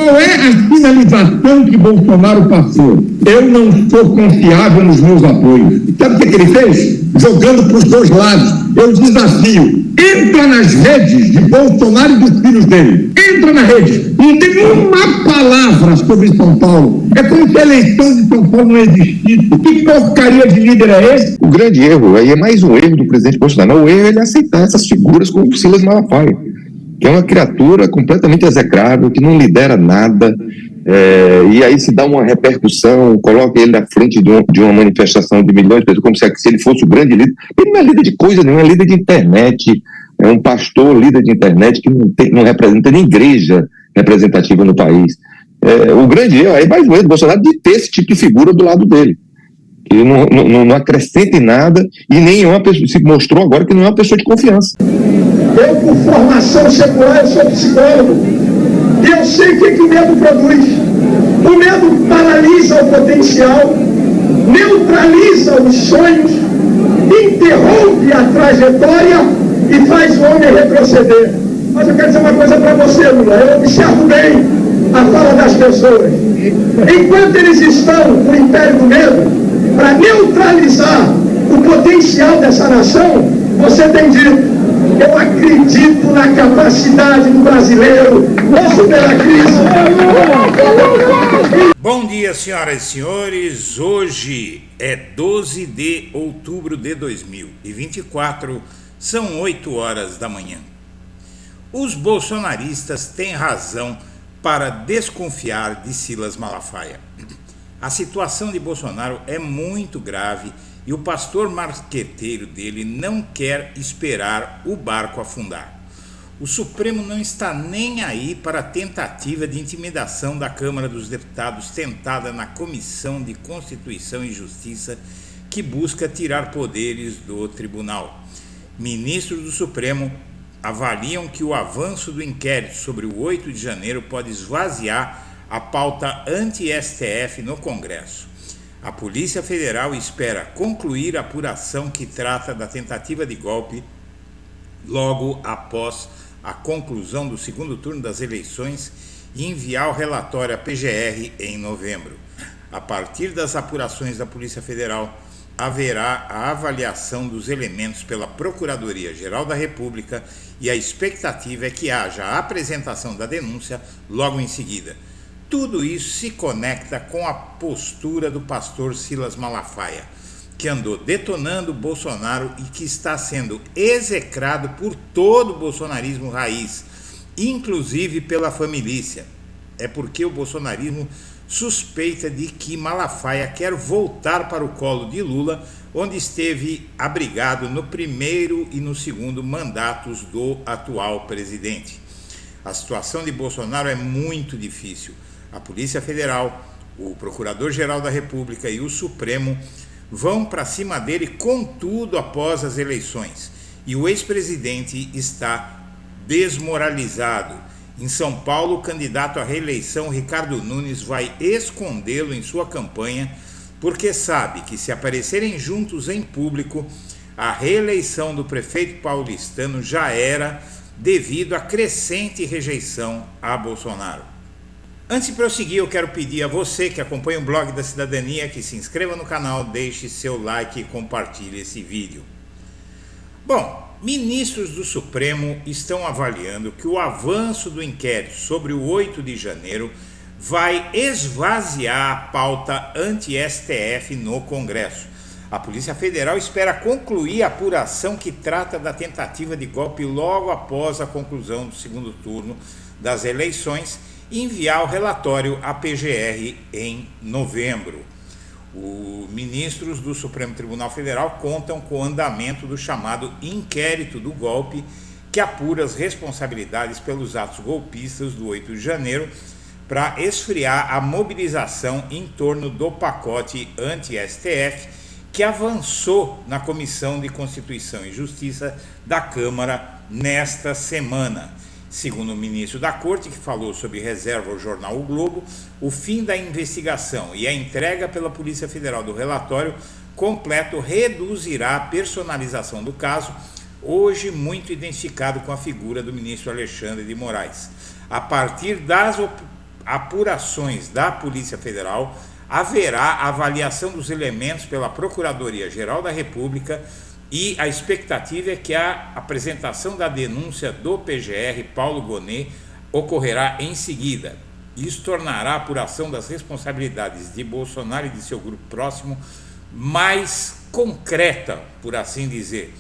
Qual é a finalização que Bolsonaro passou? Eu não sou confiável nos meus apoios. Sabe o que ele fez? Jogando para os dois lados. Eu desafio. Entra nas redes de Bolsonaro e dos filhos dele. Entra na rede. Não tem uma palavra sobre São Paulo. É como se a eleição de São Paulo não existisse. Que porcaria de líder é esse? O grande erro, aí é mais um erro do presidente Bolsonaro. O erro é ele aceitar essas figuras como o Silas Malafaia, que é uma criatura completamente execrável, que não lidera nada, e aí se dá uma repercussão, coloca ele na frente de uma manifestação de milhões de pessoas, como se ele fosse o grande líder. Ele não é líder de coisa nenhuma, é líder de internet, é um pastor líder de internet que não representa nem igreja representativa no país. O grande erro, aí mais um erro do Bolsonaro, de ter esse tipo de figura do lado dele, que não acrescenta em nada, e nem é uma pessoa, se mostrou agora que não é uma pessoa de confiança. Eu, por formação secular, eu sou psicólogo. E eu sei o que o medo produz. O medo paralisa o potencial, neutraliza os sonhos, interrompe a trajetória e faz o homem retroceder. Mas eu quero dizer uma coisa para você, Lula. Eu observo bem a fala das pessoas. Enquanto eles estão no império do medo, para neutralizar o potencial dessa nação, você tem dito: eu acredito na capacidade do brasileiro de superar a crise. Bom dia, senhoras e senhores. Hoje é 12 de outubro de 2024, são 8 horas da manhã. Os bolsonaristas têm razão para desconfiar de Silas Malafaia. A situação de Bolsonaro é muito grave e o pastor marqueteiro dele não quer esperar o barco afundar. O Supremo não está nem aí para a tentativa de intimidação da Câmara dos Deputados tentada na Comissão de Constituição e Justiça, que busca tirar poderes do tribunal. Ministros do Supremo avaliam que o avanço do inquérito sobre o 8 de janeiro pode esvaziar a pauta anti-STF no Congresso. A Polícia Federal espera concluir a apuração que trata da tentativa de golpe logo após a conclusão do segundo turno das eleições e enviar o relatório à PGR em novembro. A partir das apurações da Polícia Federal, haverá a avaliação dos elementos pela Procuradoria-Geral da República e a expectativa é que haja a apresentação da denúncia logo em seguida. Tudo isso se conecta com a postura do pastor Silas Malafaia, que andou detonando Bolsonaro e que está sendo execrado por todo o bolsonarismo raiz, inclusive pela família. É porque o bolsonarismo suspeita de que Malafaia quer voltar para o colo de Lula, onde esteve abrigado no primeiro e no segundo mandatos do atual presidente. A situação de Bolsonaro é muito difícil. A Polícia Federal, o Procurador-Geral da República e o Supremo vão para cima dele com tudo após as eleições. E o ex-presidente está desmoralizado. Em São Paulo, o candidato à reeleição, Ricardo Nunes, vai escondê-lo em sua campanha, porque sabe que se aparecerem juntos em público, a reeleição do prefeito paulistano já era devido à crescente rejeição a Bolsonaro. Antes de prosseguir, eu quero pedir a você que acompanha o blog da Cidadania que se inscreva no canal, deixe seu like e compartilhe esse vídeo. Bom, ministros do Supremo estão avaliando que o avanço do inquérito sobre o 8 de janeiro vai esvaziar a pauta anti-STF no Congresso. A Polícia Federal espera concluir a apuração que trata da tentativa de golpe logo após a conclusão do segundo turno das eleições e enviar o relatório à PGR em novembro. Os ministros do Supremo Tribunal Federal contam com o andamento do chamado inquérito do golpe, que apura as responsabilidades pelos atos golpistas do 8 de janeiro, para esfriar a mobilização em torno do pacote anti-STF, que avançou na Comissão de Constituição e Justiça da Câmara nesta semana. Segundo o ministro da Corte, que falou sob reserva ao jornal O Globo, o fim da investigação e a entrega pela Polícia Federal do relatório completo reduzirá a personalização do caso, hoje muito identificado com a figura do ministro Alexandre de Moraes. A partir das apurações da Polícia Federal, haverá avaliação dos elementos pela Procuradoria-Geral da República e a expectativa é que a apresentação da denúncia do PGR Paulo Gonet ocorrerá em seguida. Isso tornará a apuração das responsabilidades de Bolsonaro e de seu grupo próximo mais concreta, por assim dizer.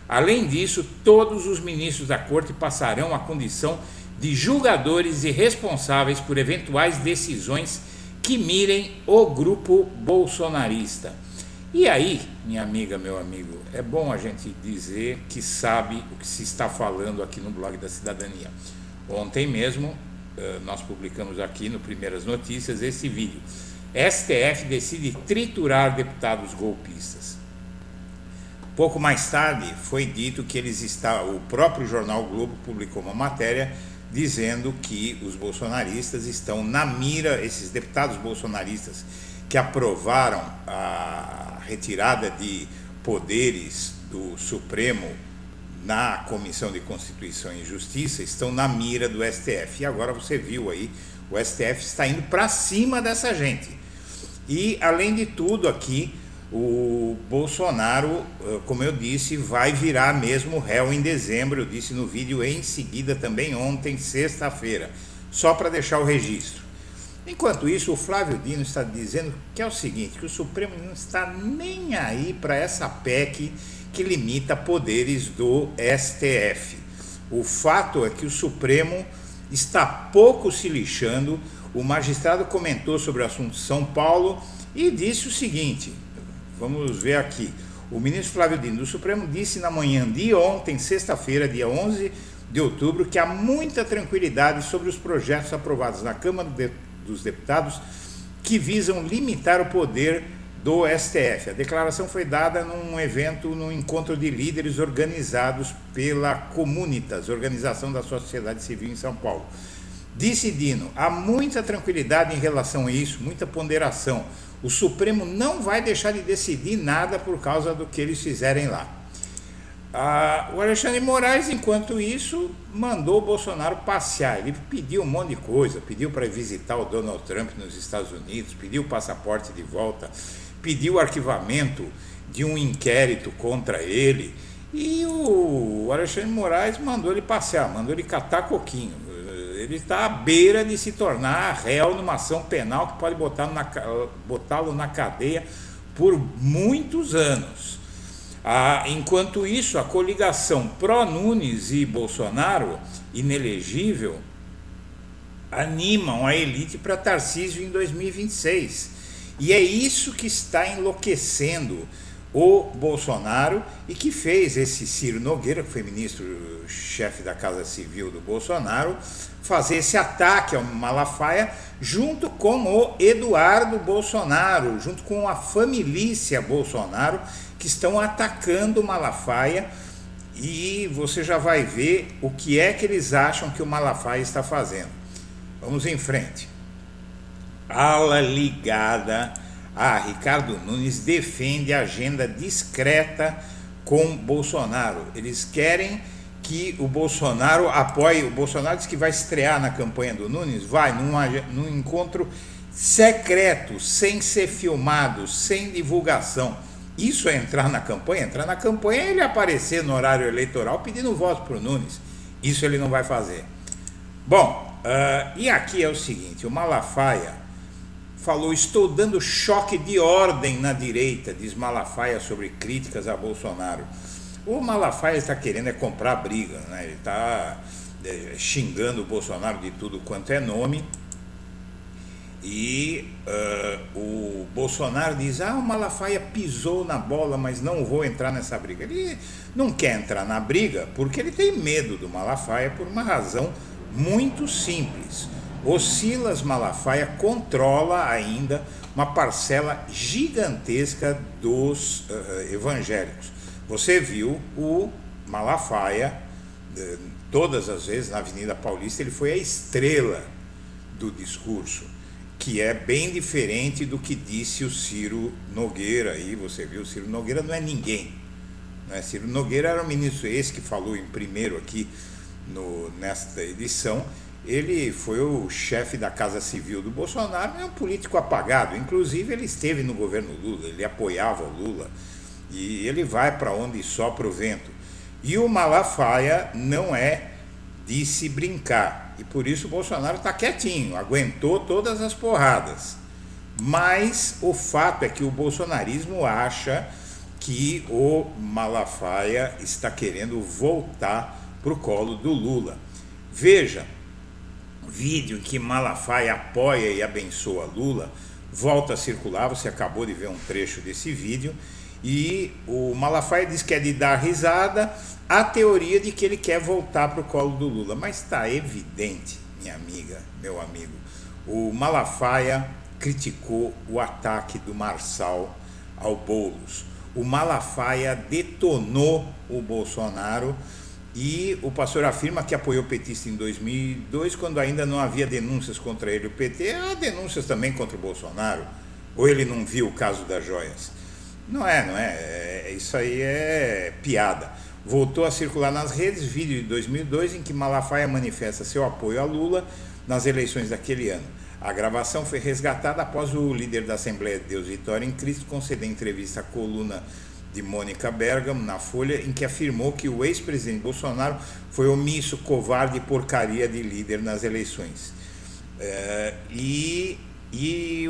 Além disso, todos os ministros da Corte passarão a condição de julgadores e responsáveis por eventuais decisões que mirem o grupo bolsonarista. E aí, minha amiga, meu amigo, é bom a gente dizer que sabe o que se está falando aqui no blog da Cidadania. Ontem mesmo, nós publicamos aqui no Primeiras Notícias esse vídeo. STF decide triturar deputados golpistas. Pouco mais tarde foi dito que o próprio jornal Globo publicou uma matéria dizendo que os bolsonaristas estão na mira, esses deputados bolsonaristas que aprovaram a retirada de poderes do Supremo na Comissão de Constituição e Justiça, estão na mira do STF. E agora você viu aí, o STF está indo para cima dessa gente. E, além de tudo aqui, o Bolsonaro, como eu disse, vai virar mesmo réu em dezembro. Eu disse no vídeo em seguida também ontem, sexta-feira, só para deixar o registro. Enquanto isso, o Flávio Dino está dizendo que é o seguinte, que o Supremo não está nem aí para essa PEC que limita poderes do STF. O fato é que o Supremo está pouco se lixando. O magistrado comentou sobre o assunto São Paulo e disse o seguinte, vamos ver aqui, o ministro Flávio Dino do Supremo disse na manhã de ontem, sexta-feira, dia 11 de outubro, que há muita tranquilidade sobre os projetos aprovados na Câmara dos Deputados que visam limitar o poder do STF. A declaração foi dada num evento, num encontro de líderes organizados pela Comunitas, Organização da Sociedade Civil em São Paulo. Disse Dino, há muita tranquilidade em relação a isso, muita ponderação. O Supremo não vai deixar de decidir nada por causa do que eles fizerem lá. O Alexandre Moraes, enquanto isso, mandou o Bolsonaro passear. Ele pediu um monte de coisa, pediu para visitar o Donald Trump nos Estados Unidos, pediu o passaporte de volta, pediu o arquivamento de um inquérito contra ele. E o Alexandre Moraes mandou ele passear, mandou ele catar coquinho. Ele está à beira de se tornar réu numa ação penal que pode botá-lo na cadeia por muitos anos. Enquanto isso, a coligação pró-Nunes e Bolsonaro, inelegível, animam a elite para Tarcísio em 2026. E é isso que está enlouquecendo o Bolsonaro e que fez esse Ciro Nogueira, que foi ministro-chefe da Casa Civil do Bolsonaro, fazer esse ataque ao Malafaia junto com o Eduardo Bolsonaro, junto com a família Bolsonaro, que estão atacando o Malafaia, e você já vai ver o que é que eles acham que o Malafaia está fazendo. Vamos em frente. Ala ligada a Ricardo Nunes defende a agenda discreta com Bolsonaro. Eles querem que o Bolsonaro apoie. O Bolsonaro diz que vai estrear na campanha do Nunes, vai num encontro secreto, sem ser filmado, sem divulgação. Isso é entrar na campanha? Entrar na campanha é ele aparecer no horário eleitoral pedindo voto para o Nunes. Isso ele não vai fazer. Bom, e aqui é o seguinte, o Malafaia falou, estou dando choque de ordem na direita, diz Malafaia sobre críticas a Bolsonaro. O Malafaia está querendo comprar briga, né? Ele está xingando o Bolsonaro de tudo quanto é nome. E o Bolsonaro diz, o Malafaia pisou na bola, mas não vou entrar nessa briga. Ele não quer entrar na briga porque ele tem medo do Malafaia por uma razão muito simples. O Silas Malafaia controla ainda uma parcela gigantesca dos evangélicos. Você viu o Malafaia, todas as vezes na Avenida Paulista, ele foi a estrela do discurso, que é bem diferente do que disse o Ciro Nogueira. Aí você viu, o Ciro Nogueira não é ninguém, né? Ciro Nogueira era o ministro esse que falou em primeiro aqui nesta edição, ele foi o chefe da Casa Civil do Bolsonaro, é um político apagado. Inclusive, ele esteve no governo Lula, ele apoiava o Lula e ele vai para onde sopra o vento. E o Malafaia não é de se brincar, e por isso o Bolsonaro está quietinho, aguentou todas as porradas. Mas o fato é que o bolsonarismo acha que o Malafaia está querendo voltar para o colo do Lula. Veja, vídeo em que Malafaia apoia e abençoa Lula, volta a circular, você acabou de ver um trecho desse vídeo, e o Malafaia diz que é de dar risada a teoria de que ele quer voltar para o colo do Lula. Mas está evidente, minha amiga, meu amigo, o Malafaia criticou o ataque do Marçal ao Boulos. O Malafaia detonou o Bolsonaro e o pastor afirma que apoiou o petista em 2002, quando ainda não havia denúncias contra ele. O PT, há denúncias também contra o Bolsonaro. Ou ele não viu o caso das joias? Não é, isso aí é piada. Voltou a circular nas redes vídeo de 2002 em que Malafaia manifesta seu apoio a Lula nas eleições daquele ano. A gravação foi resgatada após o líder da Assembleia de Deus Vitória em Cristo conceder entrevista à coluna de Mônica Bergamo na Folha, em que afirmou que o ex-presidente Bolsonaro foi omisso, covarde e porcaria de líder nas eleições. E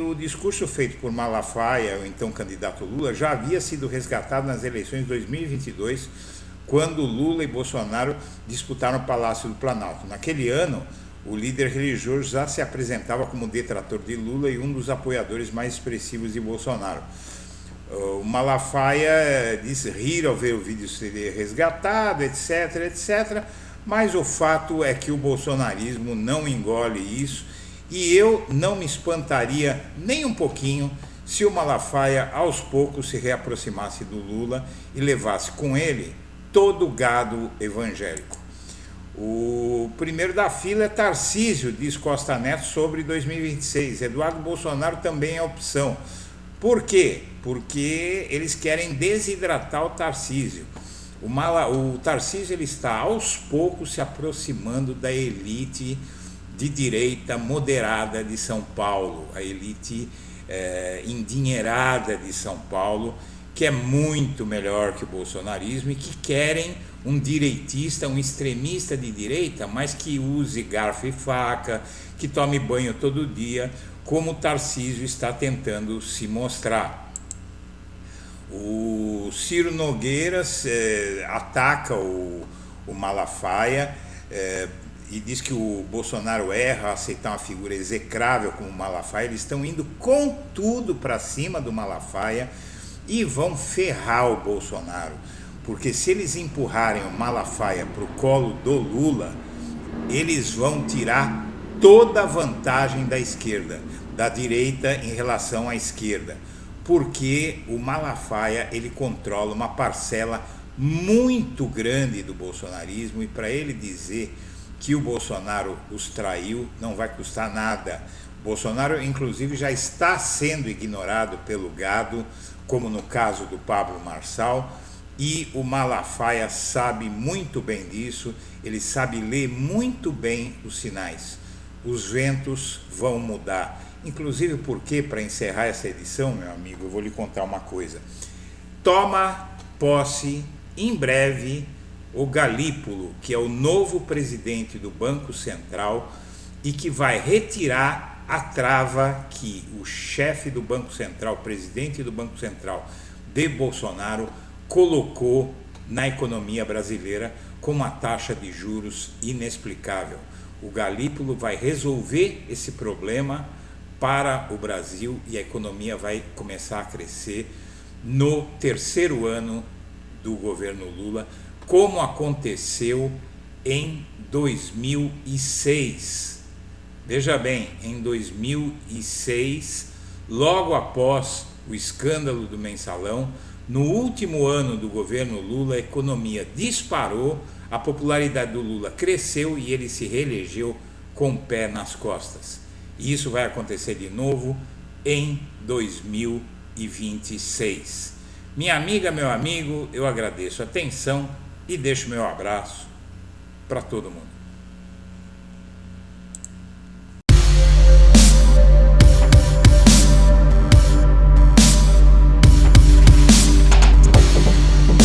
o discurso feito por Malafaia, o então candidato Lula, já havia sido resgatado nas eleições de 2022, quando Lula e Bolsonaro disputaram o Palácio do Planalto. Naquele ano, o líder religioso já se apresentava como detrator de Lula e um dos apoiadores mais expressivos de Bolsonaro. O Malafaia disse rir ao ver o vídeo ser resgatado, etc, etc, mas o fato é que o bolsonarismo não engole isso, e eu não me espantaria nem um pouquinho se o Malafaia aos poucos se reaproximasse do Lula e levasse com ele todo o gado evangélico. O primeiro da fila é Tarcísio, diz Costa Neto sobre 2026. Eduardo Bolsonaro também é opção. Por quê? Porque eles querem desidratar o Tarcísio. O Tarcísio ele está aos poucos se aproximando da elite de direita moderada de São Paulo, a elite endinheirada de São Paulo, que é muito melhor que o bolsonarismo e que querem um direitista, um extremista de direita, mas que use garfo e faca, que tome banho todo dia, como o Tarcísio está tentando se mostrar. O Ciro Nogueira ataca o Malafaia e diz que o Bolsonaro erra ao aceitar uma figura execrável como o Malafaia. Eles estão indo com tudo para cima do Malafaia e vão ferrar o Bolsonaro, porque se eles empurrarem o Malafaia para o colo do Lula, eles vão tirar toda a vantagem da esquerda, da direita em relação à esquerda, porque o Malafaia ele controla uma parcela muito grande do bolsonarismo, e para ele dizer que o Bolsonaro os traiu não vai custar nada. O Bolsonaro inclusive já está sendo ignorado pelo gado, como no caso do Pablo Marçal, e o Malafaia sabe muito bem disso, ele sabe ler muito bem os sinais. Os ventos vão mudar. Inclusive porque, para encerrar essa edição, meu amigo, eu vou lhe contar uma coisa. Toma posse em breve o Galípolo, que é o novo presidente do Banco Central e que vai retirar a trava que o chefe do Banco Central, presidente do Banco Central de Bolsonaro, colocou na economia brasileira com uma taxa de juros inexplicável. O Galípolo vai resolver esse problema para o Brasil e a economia vai começar a crescer no terceiro ano do governo Lula, como aconteceu em 2006. Veja bem, em 2006, logo após o escândalo do Mensalão, no último ano do governo Lula, a economia disparou, a popularidade do Lula cresceu e ele se reelegeu com o pé nas costas. E isso vai acontecer de novo em 2026. Minha amiga, meu amigo, eu agradeço a atenção e deixo meu abraço para todo mundo.